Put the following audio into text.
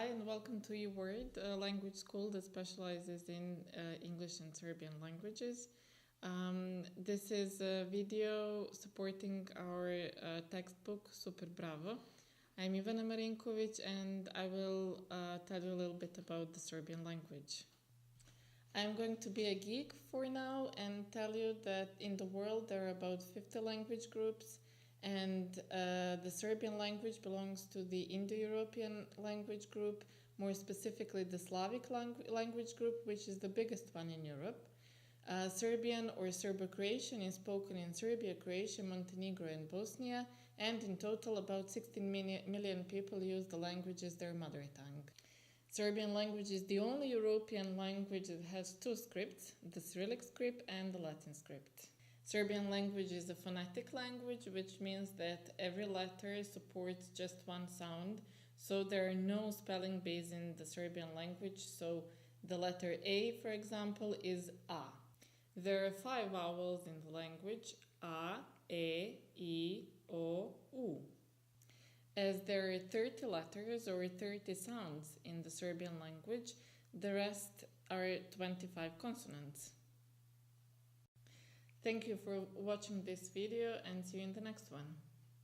Hi and welcome to eWord, a language school that specializes in English and Serbian languages. This is a video supporting our textbook Super Bravo. I'm Ivana Marinkovic and I will tell you a little bit about the Serbian language. I'm going to be a geek for now and tell you that in the world there are about 50 language groups, and the Serbian language belongs to the Indo-European language group, more specifically the Slavic language group, which is the biggest one in Europe. Serbian or Serbo-Croatian is spoken in Serbia, Croatia, Montenegro and Bosnia, and in total about 16 million people use the language as their mother tongue. Serbian language is the only European language that has two scripts, the Cyrillic script and the Latin script. Serbian language is a phonetic language, which means that every letter supports just one sound, so there are no spelling bees in the Serbian language, so the letter A, for example, is A. There are 5 vowels in the language: A, E, I, O, U. As there are 30 letters or 30 sounds in the Serbian language, the rest are 25 consonants. Thank you for watching this video and see you in the next one.